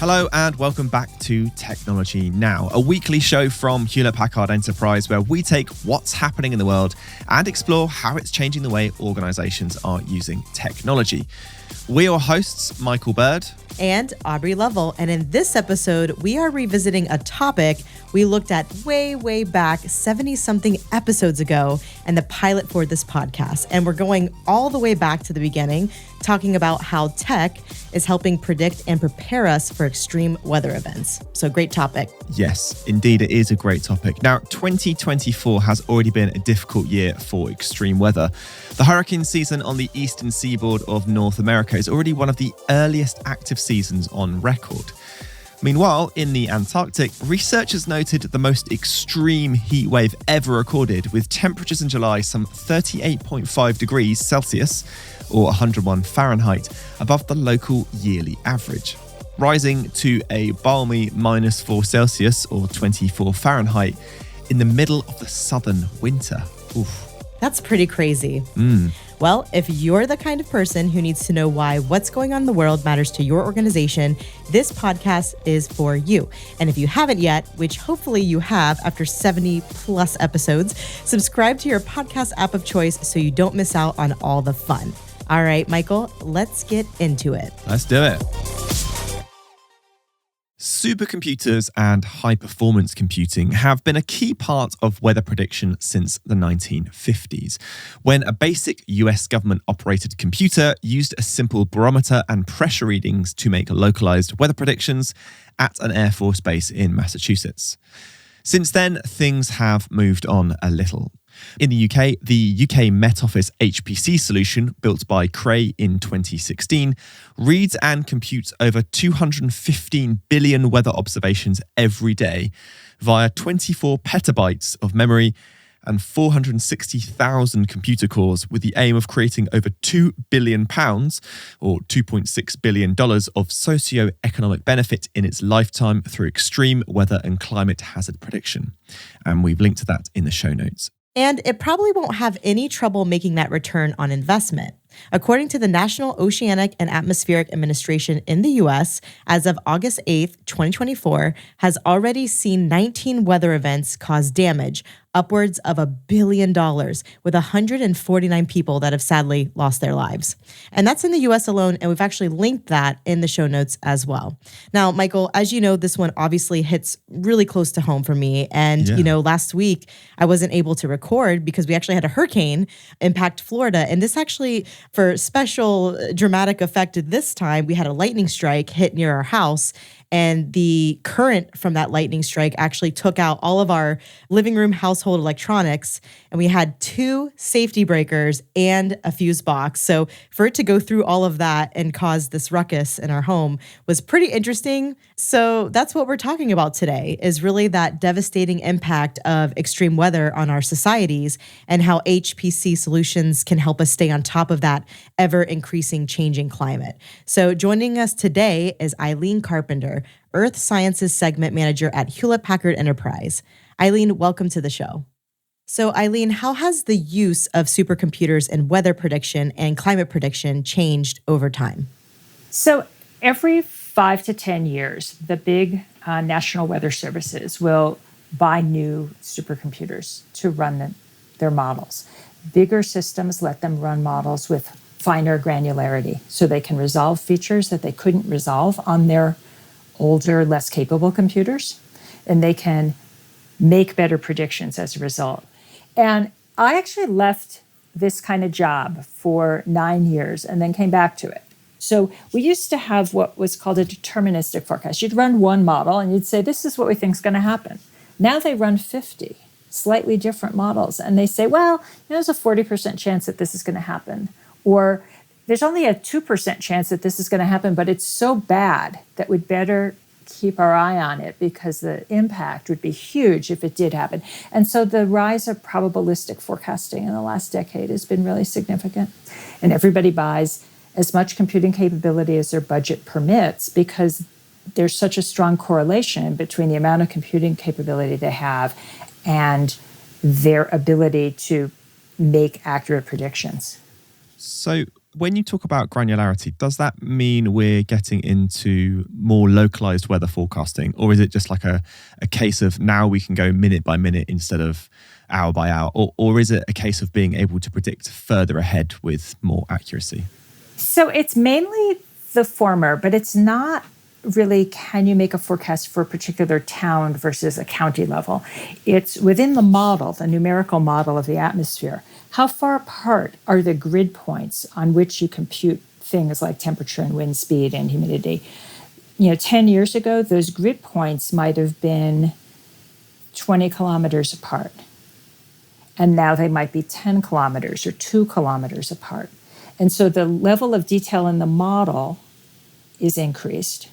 Hello and welcome back to Technology Now, a weekly show from Hewlett Packard Enterprise where we take what's happening in the world and explore how it's changing the way organizations are using technology. We're your hosts, Michael Bird and Aubrey Lovell, and in this episode, we are revisiting a topic we looked at way back 70-something episodes ago and the pilot for this podcast. And we're going all the way back to the beginning, talking about how tech is helping predict and prepare us for extreme weather events. So great topic. Yes, indeed, it is a great topic. Now, 2024 has already been a difficult year for extreme weather. The hurricane season on the eastern seaboard of North America is already one of the earliest active seasons on record. Meanwhile, in the Antarctic, researchers noted the most extreme heat wave ever recorded, with temperatures in July some 38.5 degrees Celsius, or 101 Fahrenheit, above the local yearly average, rising to a balmy -4 Celsius, or 24 Fahrenheit, in the middle of the southern winter. Oof. That's pretty crazy. Well, if you're the kind of person who needs to know why what's going on in the world matters to your organization, this podcast is for you. And if you haven't yet, which hopefully you have after 70 plus episodes, subscribe to your podcast app of choice so you don't miss out on all the fun. All right, Michael, let's get into it. Let's do it. Supercomputers and high-performance computing have been a key part of weather prediction since the 1950s, when a basic US government-operated computer used a simple barometer and pressure readings to make localized weather predictions at an Air Force base in Massachusetts. Since then, things have moved on a little. In the UK Met Office HPC solution, built by Cray in 2016, reads and computes over 215 billion weather observations every day via 24 petabytes of memory and 460,000 computer cores, with the aim of creating over £2 billion, or $2.6 billion, of socio-economic benefit in its lifetime through extreme weather and climate hazard prediction. And we've linked to that in the show notes. And it probably won't have any trouble making that return on investment. According to the National Oceanic and Atmospheric Administration in the U.S., as of August 8th, 2024, has already seen 19 weather events cause damage, upwards of $1 billion, with 149 people that have sadly lost their lives. And that's in the U.S. alone, and we've actually linked that in the show notes as well. Now, Michael, as you know, this one obviously hits really close to home for me. And, last week I wasn't able to record because we actually had a hurricane impact Florida. And this actually, for special dramatic effect this time, we had a lightning strike hit near our house. And the current from that lightning strike actually took out all of our living room household electronics. And we had 2 safety breakers and a fuse box. So for it to go through all of that and cause this ruckus in our home was pretty interesting. So that's what we're talking about today, is really that devastating impact of extreme weather on our societies and how HPC solutions can help us stay on top of that ever-increasing changing climate. So joining us today is Ilene Carpenter, Earth Sciences Segment Manager at Hewlett Packard Enterprise. Ilene, welcome to the show. So Ilene, how has the use of supercomputers in weather prediction and climate prediction changed over time? So every 5 to 10 years, the big national weather services will buy new supercomputers to run their models. Bigger systems let them run models with finer granularity, so they can resolve features that they couldn't resolve on their older, less capable computers, and they can make better predictions as a result. And I actually left this kind of job for 9 years and then came back to it. So we used to have what was called a deterministic forecast. You'd run one model and you'd say, this is what we think is going to happen. Now they run 50 slightly different models, and they say, well, there's a 40% chance that this is going to happen. Or there's only a 2% chance that this is going to happen, but it's so bad that we'd better keep our eye on it because the impact would be huge if it did happen. And so the rise of probabilistic forecasting in the last decade has been really significant. And everybody buys as much computing capability as their budget permits because there's such a strong correlation between the amount of computing capability they have and their ability to make accurate predictions. So When you talk about granularity, does that mean we're getting into more localized weather forecasting? Or is it just like a case of now we can go minute by minute instead of hour by hour? Or is it a case of being able to predict further ahead with more accuracy? So it's mainly the former, but it's not really can you make a forecast for a particular town versus a county level. It's within the model, the numerical model of the atmosphere. How far apart are the grid points on which you compute things like temperature and wind speed and humidity? 10 years ago, those grid points might have been 20 kilometers apart. And now they might be 10 kilometers or 2 kilometers apart. And so the level of detail in the model is increased.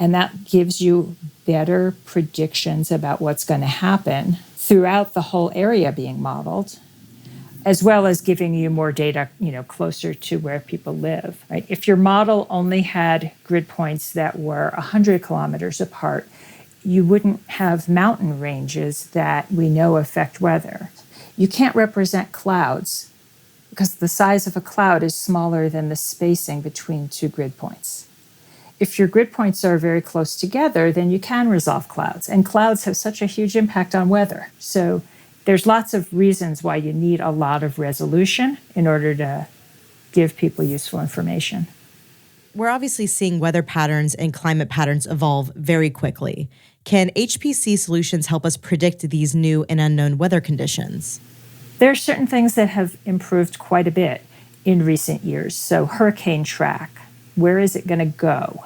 And that gives you better predictions about what's going to happen throughout the whole area being modeled, as well as giving you more data, closer to where people live. Right? If your model only had grid points that were 100 kilometers apart, you wouldn't have mountain ranges that we know affect weather. You can't represent clouds because the size of a cloud is smaller than the spacing between two grid points. If your grid points are very close together, then you can resolve clouds. And clouds have such a huge impact on weather. So there's lots of reasons why you need a lot of resolution in order to give people useful information. We're obviously seeing weather patterns and climate patterns evolve very quickly. Can HPC solutions help us predict these new and unknown weather conditions? There are certain things that have improved quite a bit in recent years. So hurricane track, where is it going to go?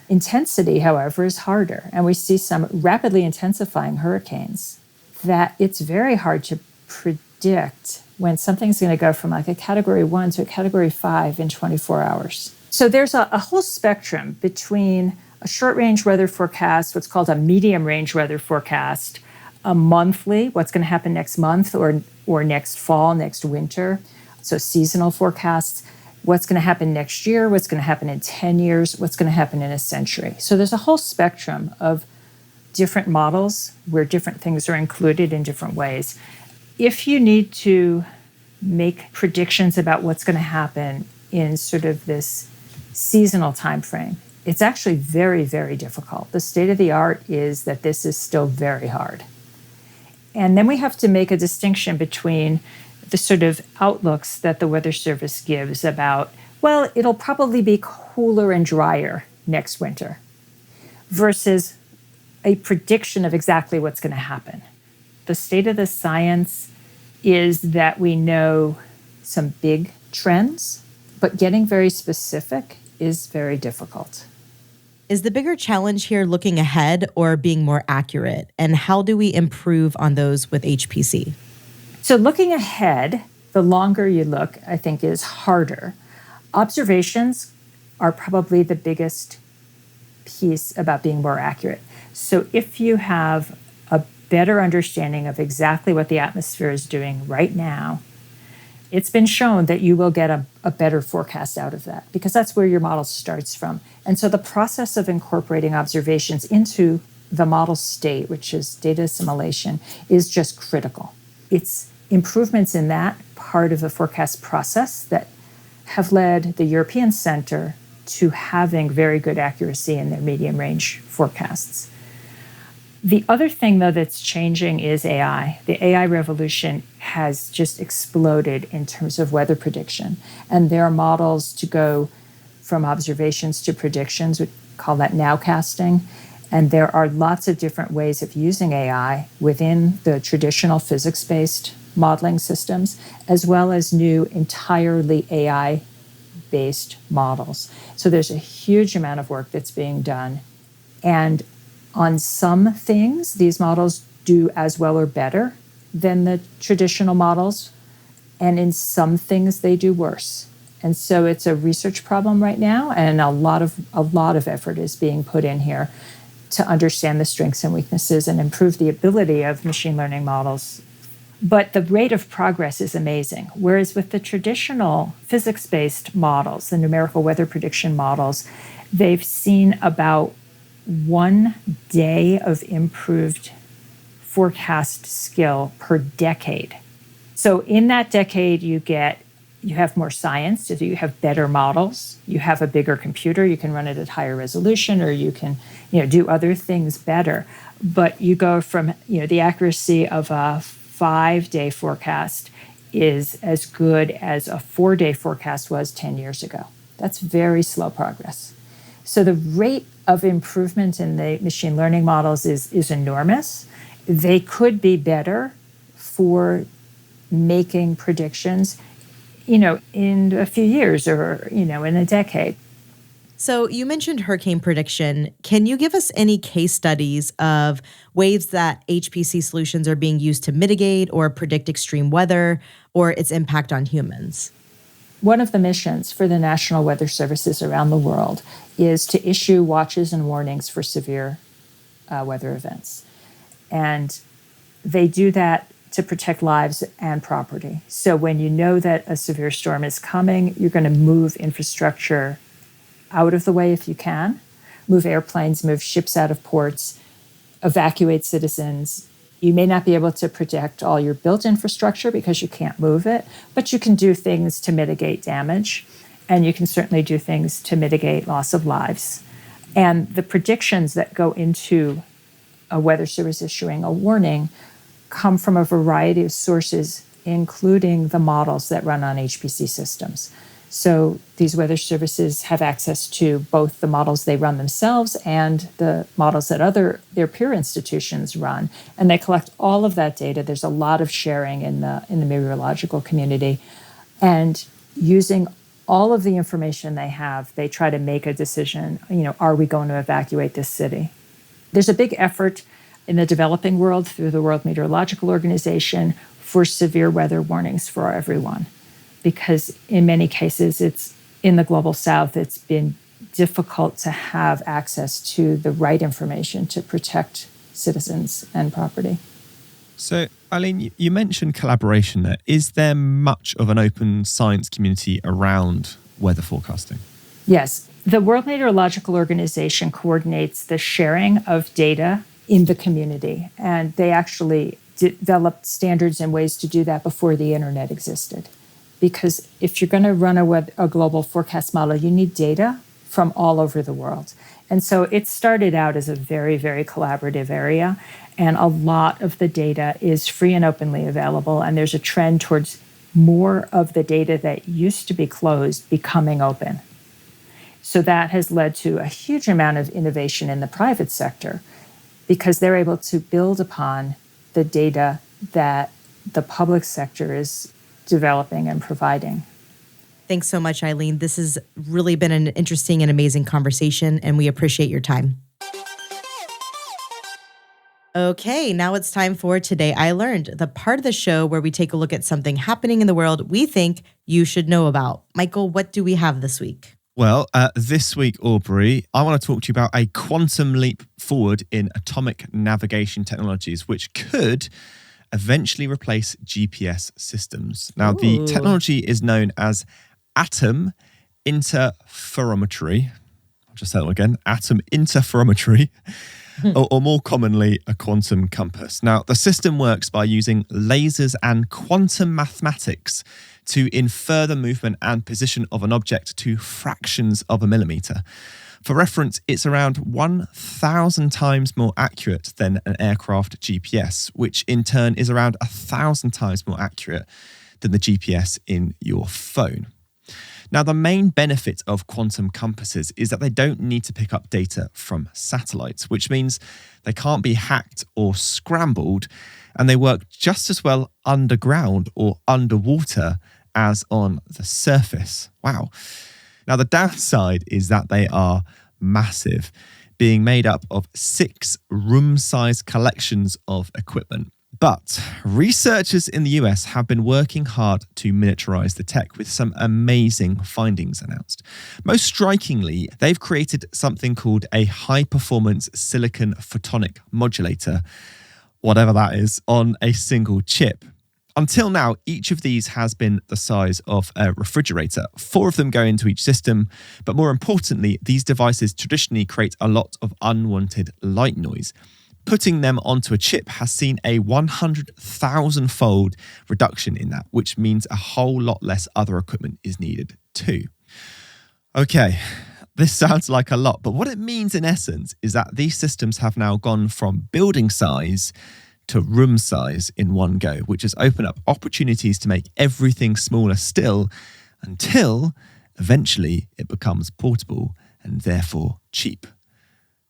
Intensity, however, is harder. And we see some rapidly intensifying hurricanes that it's very hard to predict when something's going to go from like a category 1 to a category 5 in 24 hours. So there's a whole spectrum between a short-range weather forecast, what's called a medium-range weather forecast, a monthly, what's going to happen next month or next fall, next winter, so seasonal forecasts, what's going to happen next year, what's going to happen in 10 years, what's going to happen in a century. So there's a whole spectrum of different models where different things are included in different ways. If you need to make predictions about what's going to happen in sort of this seasonal time frame, it's actually very, very difficult. The state of the art is that this is still very hard. And then we have to make a distinction between the sort of outlooks that the Weather Service gives about, well, it'll probably be cooler and drier next winter, versus a prediction of exactly what's going to happen. The state of the science is that we know some big trends, but getting very specific is very difficult. Is the bigger challenge here looking ahead or being more accurate? And how do we improve on those with HPC? So looking ahead, the longer you look, I think is harder. Observations are probably the biggest piece about being more accurate. So if you have a better understanding of exactly what the atmosphere is doing right now, it's been shown that you will get a better forecast out of that because that's where your model starts from. And so the process of incorporating observations into the model state, which is data assimilation, is just critical. It's improvements in that part of the forecast process that have led the European Center to having very good accuracy in their medium-range forecasts. The other thing, though, that's changing is AI. The AI revolution has just exploded in terms of weather prediction. And there are models to go from observations to predictions. We call that nowcasting. And there are lots of different ways of using AI within the traditional physics-based modeling systems, as well as new entirely AI-based models. So there's a huge amount of work that's being done. And on some things, these models do as well or better than the traditional models. And in some things, they do worse. And so it's a research problem right now, and a lot of effort is being put in here to understand the strengths and weaknesses and improve the ability of machine learning models. But the rate of progress is amazing. Whereas with the traditional physics-based models, the numerical weather prediction models, they've seen about 1 day of improved forecast skill per decade. So in that decade, you get you have more science, so you have better models, you have a bigger computer, you can run it at higher resolution, or you can, do other things better. But you go from, the accuracy of a 5-day forecast is as good as a 4-day forecast was 10 years ago. That's very slow progress. So the rate of improvement in the machine learning models is enormous. They could be better for making predictions, in a few years or, in a decade. So you mentioned hurricane prediction. Can you give us any case studies of ways that HPC solutions are being used to mitigate or predict extreme weather or its impact on humans? One of the missions for the National Weather Services around the world is to issue watches and warnings for severe weather events. And they do that to protect lives and property. So when you know that a severe storm is coming, you're going to move infrastructure out of the way if you can, move airplanes, move ships out of ports, evacuate citizens. You may not be able to protect all your built infrastructure because you can't move it, but you can do things to mitigate damage, and you can certainly do things to mitigate loss of lives. And the predictions that go into a weather service issuing a warning come from a variety of sources, including the models that run on HPC systems. So these weather services have access to both the models they run themselves and the models that their peer institutions run, and they collect all of that data. There's a lot of sharing in the meteorological community, and using all of the information they have, they try to make a decision. Are we going to evacuate this city? There's a big effort in the developing world through the World Meteorological Organization for severe weather warnings for everyone. Because in many cases, it's in the global south, it's been difficult to have access to the right information to protect citizens and property. So, Ilene, you mentioned collaboration there. Is there much of an open science community around weather forecasting? Yes. The World Meteorological Organization coordinates the sharing of data in the community, and they actually developed standards and ways to do that before the internet existed. Because if you're going to run a global forecast model, you need data from all over the world. And so it started out as a very, very collaborative area, and a lot of the data is free and openly available, and there's a trend towards more of the data that used to be closed becoming open. So that has led to a huge amount of innovation in the private sector because they're able to build upon the data that the public sector is developing and providing. Thanks so much, Ilene. This has really been an interesting and amazing conversation, and we appreciate your time. Okay, now it's time for Today I Learned, the part of the show where we take a look at something happening in the world we think you should know about. Michael, what do we have this week? Well, this week, Aubrey, I want to talk to you about a quantum leap forward in atomic navigation technologies, which could eventually replace GPS systems. Now, the technology is known as atom interferometry. I'll just say it again, atom interferometry, or more commonly, a quantum compass. Now, the system works by using lasers and quantum mathematics to infer the movement and position of an object to fractions of a millimeter. For reference, it's around 1,000 times more accurate than an aircraft GPS, which in turn is around 1,000 times more accurate than the GPS in your phone. Now, the main benefit of quantum compasses is that they don't need to pick up data from satellites, which means they can't be hacked or scrambled, and they work just as well underground or underwater as on the surface. Wow. Now, the downside is that they are massive, being made up of 6 room-sized collections of equipment. But researchers in the US have been working hard to miniaturize the tech with some amazing findings announced. Most strikingly, they've created something called a high-performance silicon photonic modulator, whatever that is, on a single chip. Until now, each of these has been the size of a refrigerator. 4 of them go into each system, but more importantly, these devices traditionally create a lot of unwanted light noise. Putting them onto a chip has seen a 100,000-fold reduction in that, which means a whole lot less other equipment is needed too. Okay, this sounds like a lot, but what it means in essence is that these systems have now gone from building size to room size in one go, which has opened up opportunities to make everything smaller still until eventually it becomes portable and therefore cheap.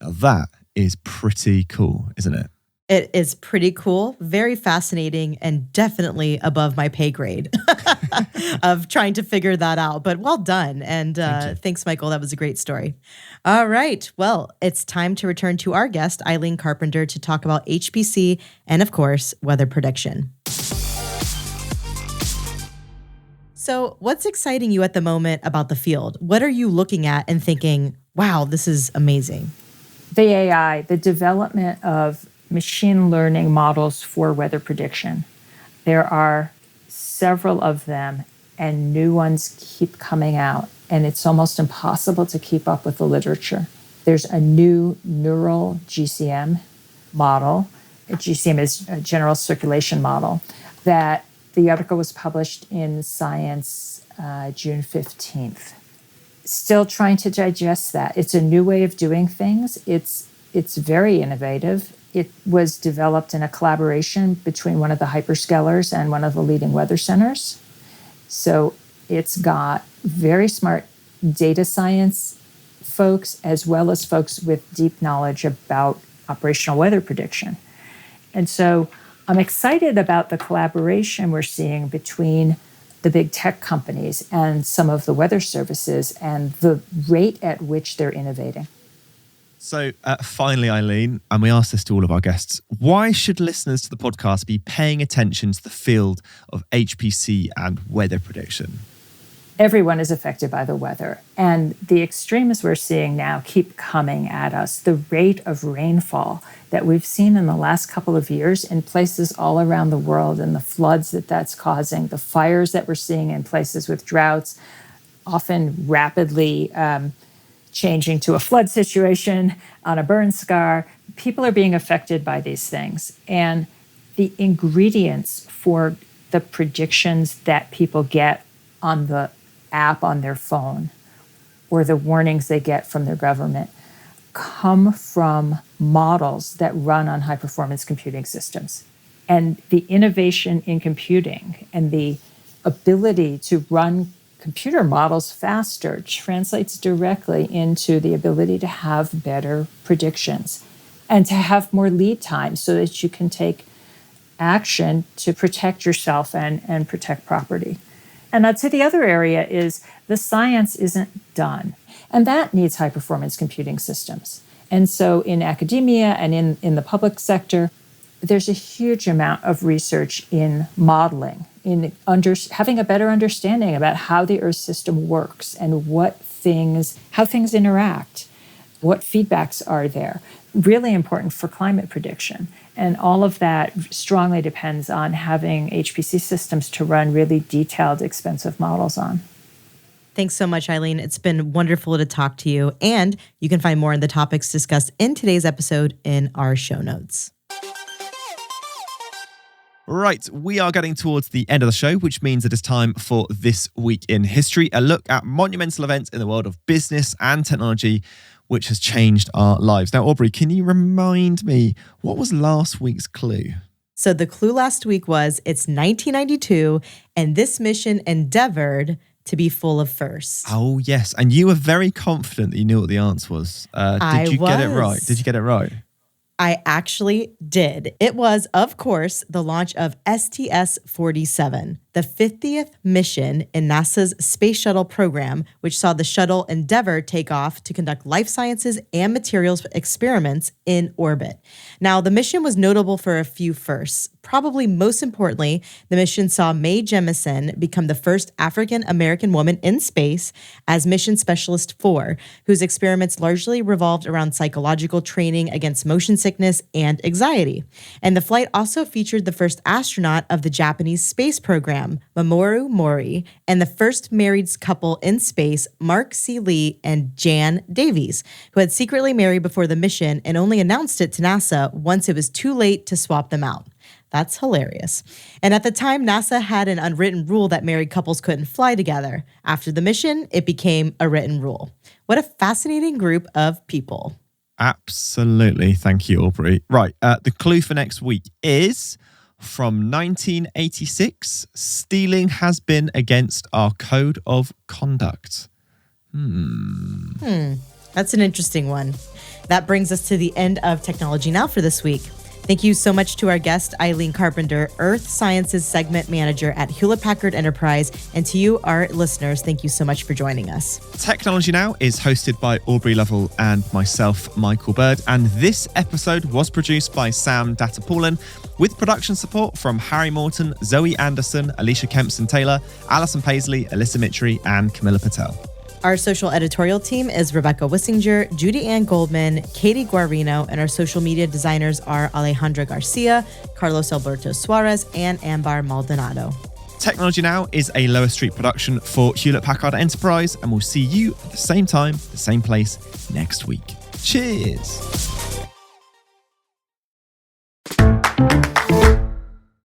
Now that is pretty cool, isn't it? It is pretty cool, very fascinating, and definitely above my pay grade of trying to figure that out. But well done. And thanks, Michael. That was a great story. All right. Well, it's time to return to our guest, Ilene Carpenter, to talk about HPC and, of course, weather prediction. So what's exciting you at the moment about the field? What are you looking at and thinking, wow, this is amazing? The AI, the development of machine learning models for weather prediction. There are several of them, and new ones keep coming out, and it's almost impossible to keep up with the literature. There's a new neural GCM model. A GCM is a general circulation model, that the article was published in Science June 15th. Still trying to digest that. It's a new way of doing things. It's very innovative. It was developed in a collaboration between one of the hyperscalers and one of the leading weather centers. So it's got very smart data science folks as well as folks with deep knowledge about operational weather prediction. And so I'm excited about the collaboration we're seeing between the big tech companies and some of the weather services and the rate at which they're innovating. So finally, Ilene, and we ask this to all of our guests, why should listeners to the podcast be paying attention to the field of HPC and weather prediction? Everyone is affected by the weather, and the extremes we're seeing now keep coming at us. The rate of rainfall that we've seen in the last couple of years in places all around the world, and the floods that that's causing, the fires that we're seeing in places with droughts, often rapidly changing to a flood situation on a burn scar. People are being affected by these things. And the ingredients for the predictions that people get on the app on their phone or the warnings they get from their government come from models that run on high-performance computing systems. And the innovation in computing and the ability to run computer models faster translates directly into the ability to have better predictions and to have more lead time so that you can take action to protect yourself and protect property. And I'd say the other area is the science isn't done, and that needs high-performance computing systems. And so in academia and in the public sector, there's a huge amount of research in modeling, in having a better understanding about how the Earth system works and how things interact, what feedbacks are there. Really important for climate prediction. And all of that strongly depends on having HPC systems to run really detailed, expensive models on. Thanks so much, Ilene. It's been wonderful to talk to you. And you can find more on the topics discussed in today's episode in our show notes. Right, we are getting towards the end of the show, which means it is time for This Week in History, a look at monumental events in the world of business and technology, which has changed our lives. Now, Aubrey, can you remind me, what was last week's clue? So the clue last week was it's 1992, and this mission endeavored to be full of firsts. Oh, yes. And you were very confident that you knew what the answer was. Did you get it right? Did you get it right? I actually did. It was, of course, the launch of STS-47, the 50th mission in NASA's Space Shuttle program, which saw the shuttle Endeavour take off to conduct life sciences and materials experiments in orbit. Now, the mission was notable for a few firsts. Probably most importantly, the mission saw Mae Jemison become the first African-American woman in space as Mission Specialist 4, whose experiments largely revolved around psychological training against motion sickness and anxiety. And the flight also featured the first astronaut of the Japanese space program, program, Mamoru Mori, and the first married couple in space, Mark C. Lee and Jan Davies, who had secretly married before the mission and only announced it to NASA once it was too late to swap them out. That's hilarious. And at the time, NASA had an unwritten rule that married couples couldn't fly together. After the mission, it became a written rule. What a fascinating group of people. Absolutely. Thank you, Aubrey. Right. The clue for next week is from 1986, stealing has been against our code of conduct. That's an interesting one. That brings us to the end of Technology Now for this week. Thank you so much to our guest, Ilene Carpenter, Earth Sciences Segment Manager at Hewlett Packard Enterprise. And to you, our listeners, thank you so much for joining us. Technology Now is hosted by Aubrey Lovell and myself, Michael Bird. And this episode was produced by Sam Datapaulen with production support from Harry Morton, Zoe Anderson, Alicia Kempson-Taylor, Alison Paisley, Alyssa Mitri, and Camilla Patel. Our social editorial team is Rebecca Wissinger, Judy Ann Goldman, Katie Guarino, and our social media designers are Alejandra Garcia, Carlos Alberto Suarez, and Ambar Maldonado. Technology Now is a Lower Street production for Hewlett Packard Enterprise, and we'll see you at the same time, the same place next week. Cheers!